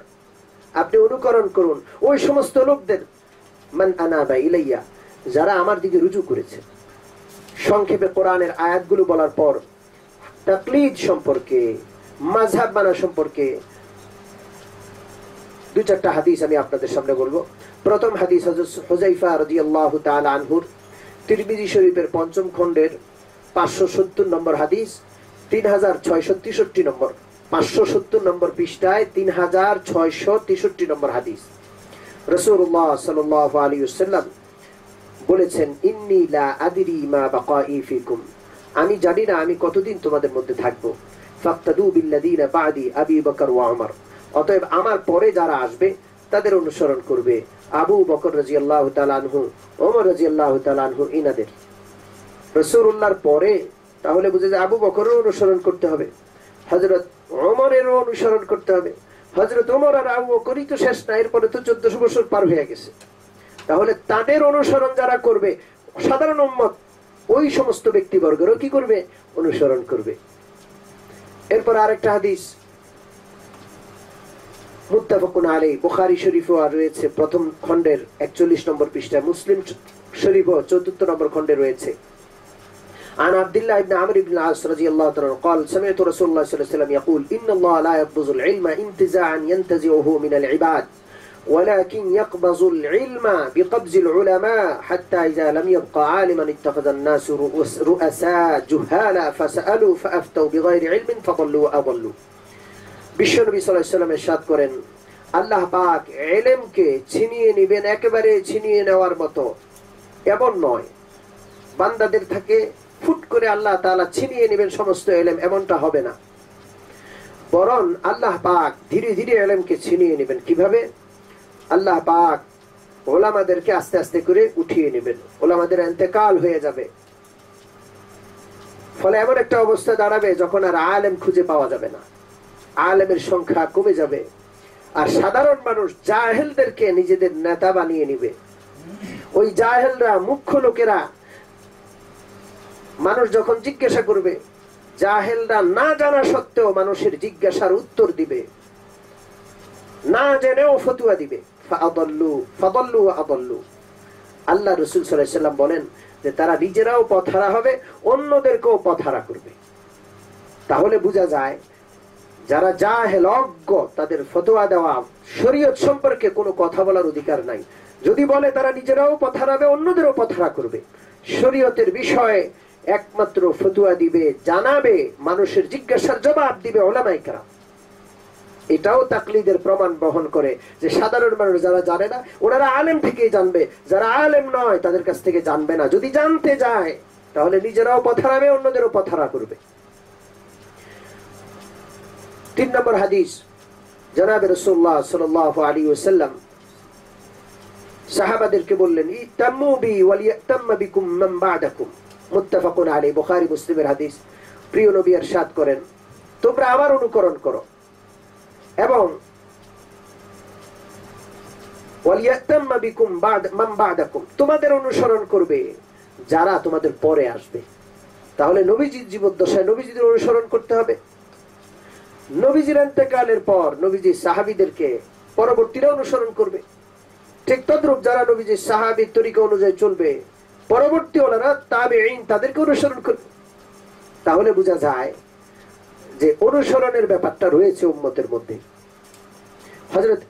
আপনি অনুকরণ করুন ওই সমস্ত লোকদের, মান আনাবা ইলাইয়া, যারা আমার দিকে রুজু করেছে। সংক্ষেপে কোরআনের আয়াতগুলো বলার পর তাকলিদ সম্পর্কে, মাযহাব মানা সম্পর্কে দুই চারটা হাদিস আমি আপনাদের সামনে বলবো। প্রথম হাদিস হযরত হুযায়ফা রাদিয়াল্লাহু তাআলা আনহুর, তিরমিজি শরীফের ৫ম খণ্ডের ৫৭০ নম্বর হাদিস, ৩৬৬৩ নম্বর, ৫৭০ নম্বর পৃষ্ঠায় ৩৬৬৩ নম্বর হাদিস। রাসূলুল্লাহ সাল্লাল্লাহু আলাইহি ওয়াসাল্লাম বলেছেন, ইন্নী লা আদরি মা বাকাই ফিকুম, আমি জানি না আমি কতদিন তোমাদের মধ্যে থাকবো। ফাক্তাদু বিল্লাযীনা বা'দি আবী বকর ওয়া উমর, অতএব আমার পরে যারা আসবে তাদের অনুসরণ করবে, আবু বকর রাদিয়াল্লাহু তাআলা আনহু, ওমর রাদিয়াল্লাহু তাআলা আনহু, ইনাদের। রাসূলুল্লাহর পরে তাহলে বুঝে যায় আবু বকরের অনুসরণ করতে হবে, হযরত ওমরেরও অনুসরণ করতে হবে। হযরত ওমর আর আবু বকরই তো শেষ না, এরপরে তো 1400 বছর পার হয়ে গেছে। তাহলে তাদের অনুসরণ যারা করবে, সাধারণ উম্মত, ওই সমস্ত ব্যক্তিবর্গেরও কি করবে? অনুসরণ করবে। এরপর আরেকটা হাদিস মুত্তাফাকুন আলাইহি, বুখারী শরীফে রয়েছে ১ম খণ্ডের ৪১ নম্বর পৃষ্ঠায়, মুসলিম শরীফে ৪৪ নম্বর খণ্ডে রয়েছে। عن عبد الله بن عمرو بن العاص رضي الله عنه قال سمعت رسول الله صلى الله عليه وسلم يقول إن الله لا يقبض العلم انتزاعا ينتزعه من العباد ولكن يقبض العلم بقبض العلماء حتى إذا لم يبقى عالما اتخذ الناس رؤساء جهالا فسألوا فأفتوا بغير علم فضلوا وأضلوا। বিশ্বনবী সাল্লাল্লাহু আলাইহি ওয়াসাল্লাম ইরশাদ করেন, আল্লাহ পাক ইলমকে ছিনিয়ে নেবেন একেবারে ছিনিয়ে নেওয়ার মতো, এমন নয়। বান্দাদের থেকে ফুট করে আল্লাহ তাআলা ছিনিয়ে নেবেন সমস্ত ইলম, এমনটা হবে না। বরং আল্লাহ পাক ধীরে ধীরে ইলমকে ছিনিয়ে নেবেন। কিভাবে? আল্লাহ পাক ওলামাদেরকে আস্তে আস্তে করে উঠিয়ে নেবেন, ওলামাদের ইন্তেকাল হয়ে যাবে। ফলে এমন একটা অবস্থা দাঁড়াবে যখন আর আলেম খুঁজে পাওয়া যাবে না, আলেমের সংখ্যা কমে যাবে, আর সাধারণ মানুষ জাহেলদেরকে নিজেদের নেতা বানিয়ে নিবে। ওই জাহেলরা, মুখ্য লোকেরা, মানুষ যখন জিজ্ঞাসা করবে, জাহেলরা না জানা সত্ত্বেও মানুষের জিজ্ঞাসার উত্তর দিবে, না জেনেও ফতোয়া দিবে। ফাদাল্লু আদাল্লু। আল্লাহ রাসূল সাল্লাল্লাহু আলাইহি ওয়াসাল্লাম বলেন যে তারা নিজেরাও পথহারা হবে, অন্যদেরকেও পথহারা করবে। তাহলে বোঝা যায় যারা জাহেল, অজ্ঞ, তাদের ফতোয়া দেওয়া, শরীয়ত সম্পর্কে কোনো কথা বলার অধিকার নাই। যদি বলে তারা নিজেরাও পথহারাবে, অন্যদেরও পথহারা করবে। শরীয়তের বিষয়ে একমাত্র ফতোয়া দিবে, জানাবে, মানুষের জিজ্ঞাসার জবাব দিবে উলামায়ে কেরাম। এটাও তাকলিদের প্রমাণ বহন করে যে সাধারণ মানুষ যারা জানে না, ওনারা আলেম থেকেই জানবে, যারা আলেম নয় তাদের কাছ থেকে জানবে না। যদি জানতে যায় তাহলে নিজেরাও পথহারাবে, অন্যদেরও পথহারা করবে। ৩ নম্বর হাদিস, জনাবে রাসূলুল্লাহ সাল্লাল্লাহু আলাইহি ওয়াসাল্লাম সাহাবাদেরকে বললেন, ইতাম্মু বি ওয়ালিয়াতাম্মা বিকুম মান বা'দাকুম, মুত্তাফাকুন আলাইহি, বুখারী মুসলিমের হাদিস। প্রিয় নবী ইরশাদ করেন, তোমরা আমার অনুকরণ করো এবং ওয়ালিয়াতাম্মা বিকুম মান বা'দাকুম, তোমাদের অনুসরণ করবে যারা তোমাদের পরে আসবে। তাহলে নবীজির জীবদ্দশায় নবীজিদের অনুসরণ করতে হবে। নবীজির ইন্তেকালের পর নবীজি সাহাবীদেরকে পরবর্তীরা অনুসরণ করবে। ঠিক তদ্রূপ যারা নবীজির সাহাবীর তরিকা অনুযায়ী চলবে, পরবর্তী ওলারা তাবেঈন তাদেরকে অনুসরণ করবে। তাহলে বোঝা যায় যে অনুসরণের ব্যাপারটা রয়েছে উম্মতের মধ্যে। হযরত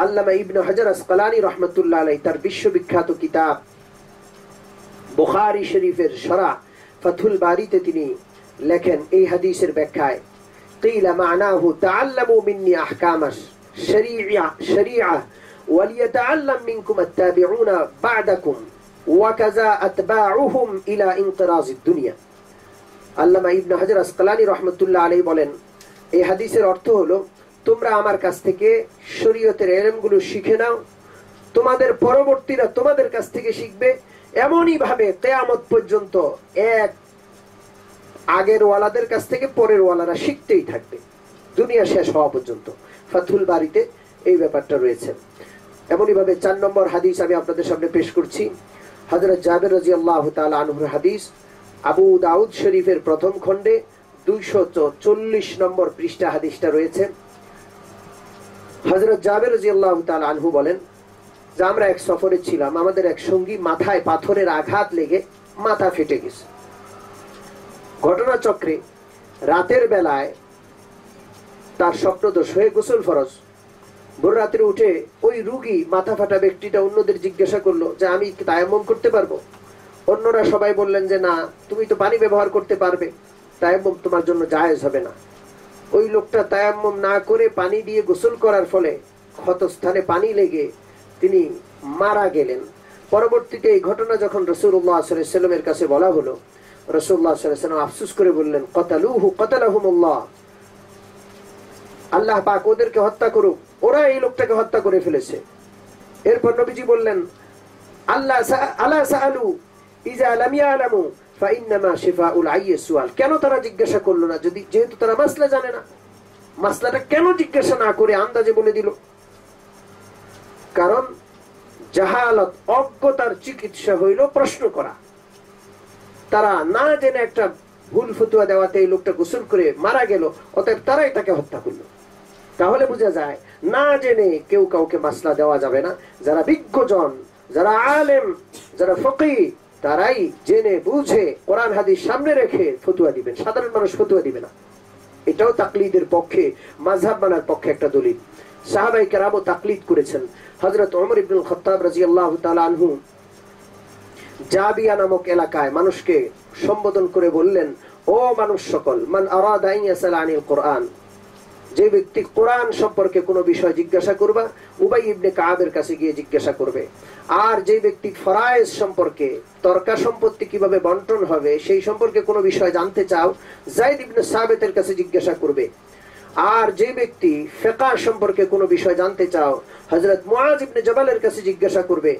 আল্লামা ইবনে হাজার আসকালানী রাহমাতুল্লাহ আলাইহি তার বিশ্ববিখ্যাত কিতাব বুখারী শরীফের শরহ ফাথুল বারীতে তিনি লেখেন এই হাদিসের ব্যাখ্যায়, قيل معناه تعلموا مني أحكام الشريعة وليتعلم منكم التابعون بعدكم ওয়াকাযা আতবাউহুম ইলা ইনকিরাজিদ দুনিয়া। আল্লামা ইবনে হাজার আসকালানী রাহমাতুল্লাহ আলাইহি বলেন, এই হাদিসের অর্থ হলো, তোমরা আমার কাছ থেকে শরীয়তের ইলমগুলো শিখে নাও, তোমাদের পরবর্তীরা তোমাদের কাছ থেকে শিখবে, এমনই ভাবে কিয়ামত পর্যন্ত এক আগের ওয়ালাদের কাছ থেকে পরের ওয়ালারা শিখতেই থাকবে, দুনিয়া শেষ হওয়া পর্যন্ত। ফাথুল বারিতে এই ব্যাপারটা রয়েছে। এমনই ভাবে 4 নম্বর হাদিস আমি আপনাদের সামনে পেশ করছি। হযরত জাবের রাদিয়াল্লাহু তাআলা আনহুর হাদিস, আবু দাউদ শরীফের প্রথম খণ্ডে 240 নম্বর পৃষ্ঠা হাদিসটা রয়েছে। হযরত জাবের রাদিয়াল্লাহু তাআলা আনহু বলেন যে আমরা এক সফরে ছিলাম, আমাদের এক সঙ্গী মাথায় পাথরের আঘাত লেগে মাথা ফেটে গেছে। ঘটনাচক্রে রাতের বেলায় তার স্বপ্নদোষ হয়ে গোসল ফরজ। ভোর রাত্রে উঠে ওই রোগী মাথা ফাটা ব্যক্তিটা অন্যদের জিজ্ঞাসা করলো যে আমি তায়াম্মুম করতে পারবো? অন্যরা সবাই বললেন যে না, তুমি তো পানি ব্যবহার করতে পারবে, তায়াম্মুম তোমার জন্য জায়েজ হবে না। ওই লোকটা তায়াম্মুম না করে পানি দিয়ে গোসল করার ফলে ক্ষতস্থানে পানি লেগে তিনি মারা গেলেন। পরবর্তীতে এই ঘটনা যখন রাসূলুল্লাহ সাল্লাল্লাহু আলাইহি ওয়াসাল্লামের কাছে বলা হলো, রাসূলুল্লাহ সাল্লাল্লাহু আলাইহি ওয়াসাল্লাম আফসোস করে বললেন, কাতালুহু কাতালাহুমুল্লাহ, আল্লাহ পাক ওদেরকে হত্যা করুক, ওরা এই লোকটাকে হত্যা করে ফেলেছে। এরপর নবীজি বললেন, আল্লাহ আলা সাআলু ইজা লাম ইয়ালামু ফাইন্নামা শিফাউল আইয়্যিস সুআল। কেন তারা জিজ্ঞাসা করলো না? যেহেতু তারা মাসলা জানে না, মাসলাটা কেন জিজ্ঞাসা না করে আন্দাজে বলে দিল? কারণ জাহালত, অজ্ঞতার চিকিৎসা হইল প্রশ্ন করা। তারা না জেনে একটা ভুল ফতোয়া দেওয়াতে এই লোকটা গোসল করে মারা গেল, অতএব তারাই তাকে হত্যা করলো। তাহলে বোঝা যায় না জেনে কেউ কাউকে মাসলা দেওয়া যাবে না। যারা বিজ্ঞজন, যারা আলেম, যারা ফকিহ, তারাই জেনে বুঝে কোরআন হাদিস সামনে রেখে ফতোয়া দিবেন। সাধারণ মানুষ ফতোয়া দিবে না। এটাও তাকলিদের পক্ষে, মাযহাব মানার পক্ষে একটা দলিল। সাহাবায়ে কেরামও তাকলিদ করেছেন। হযরত ওমর ইবনুল খাত্তাব রাদিয়াল্লাহু তাআলা আনহু জাবিয়া নামক এলাকায় মানুষকে সম্বোধন করে বললেন, ও মানুষ সকল, মান আরাদা আন ইয়াসাল আনিল কোরআন, যে ব্যক্তি কোরআন সম্পর্কে কোনো বিষয় জিজ্ঞাসা করবা, উবাই ইবনে কাবের কাছে গিয়ে জিজ্ঞাসা করবে। আর যে ব্যক্তি ফরায়েজ সম্পর্কে, তরকা সম্পত্তি কিভাবে বন্টন হবে সেই সম্পর্কে কোনো বিষয় জানতে চাও, যায়েদ ইবনে সাবিতের কাছে জিজ্ঞাসা করবে। আর যে ব্যক্তি ফিকহ সম্পর্কে কোনো বিষয় জানতে চাও, হযরত মুআজ ইবনে জাবালের কাছে জিজ্ঞাসা করবে।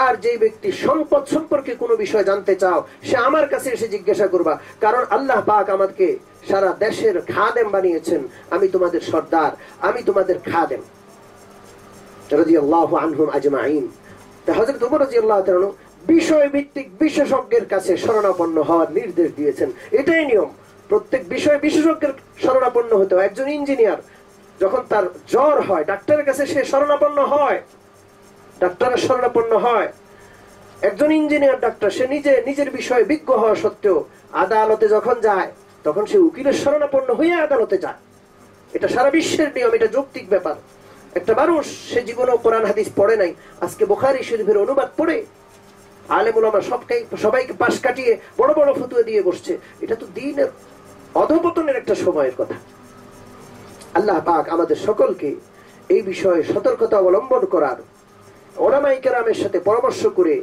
আর যে ব্যক্তি সম্পদ সম্পর্কে কোনো বিষয় জানতে চাও, সে আমার কাছে এসে জিজ্ঞাসা করবা, কারণ আল্লাহ পাক আমাকে সারা দেশের খাদেম বানিয়েছেন, আমি তোমাদের সর্দার, আমি তোমাদের খাদেম। রাদিয়াল্লাহু আনহুম আজমাইন। তা হযরত ওমর রাদিয়াল্লাহু তাআলা বিষয় ভিত্তিক বিশেষজ্ঞের কাছে শরণাপন্ন হওয়ার নির্দেশ দিয়েছেন। এটাই নিয়ম, প্রত্যেক বিষয় বিশেষজ্ঞের শরণাপন্ন হতে হয়। একজন ইঞ্জিনিয়ার যখন তার জ্বর হয়, ডাক্তারের কাছে সে শরণাপন্ন হয়, ডাক্তারের শরণাপন্ন হয়। একজন ইঞ্জিনিয়ার ডাক্তার, সে নিজের বিষয়ে বিজ্ঞ হওয়া সত্ত্বেও আদালতে যখন যায়, তখন সে উকিলের শরণাপন্ন হয়ে আদালতে যায়। এটা সারা বিশ্বের নিয়ম, এটা যৌক্তিক ব্যাপার। একটা মানুষ, সে জীবনেও কোরআন হাদিস পড়ে নাই, আজকে বুখারী শরীফের অনুবাদ পড়ে আলেম উলামা সবাইকে পাশ কাটিয়ে বড় বড় ফতোয়া দিয়ে বসছে। এটা তো দ্বীনের অধঃপতনের একটা সময়ের কথা। আল্লাহ পাক আমাদের সকলকে এই বিষয়ে সতর্কতা অবলম্বন করার, উলামায়ে কেরামের সাথে পরামর্শ করে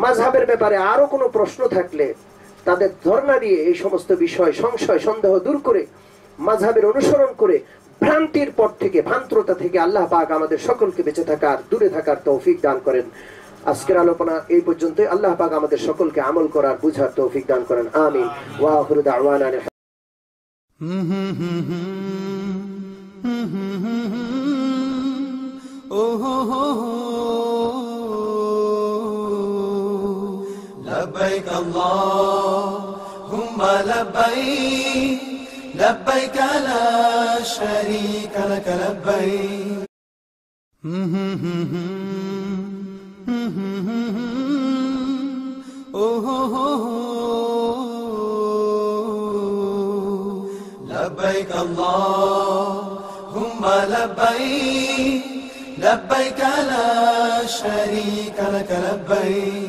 মাযহাবের ব্যাপারে আরো কোনো প্রশ্ন থাকলে তাদের ধারণা দিয়ে এই সমস্ত বিষয়, সংশয়, সন্দেহ দূর করে মাযহাবের অনুসরণ করে ভ্রান্তির পথ থেকে, ভ্রান্তিতা থেকে আল্লাহ পাক আমাদের সকলকে বেঁচে থাকার, দূরে থাকার তৌফিক দান করেন। আজকের আলোচনা এই পর্যন্তই। আল্লাহ পাক আমাদের সকলকে আমল করার, বুঝার তৌফিক দান করেন। আমিন। ওয়া আখিরু দাওয়ানা لبيك اللهم لبيك لبيك لا شريك لك لبيك لبيك اللهم لبيك لبيك لا شريك لك لبيك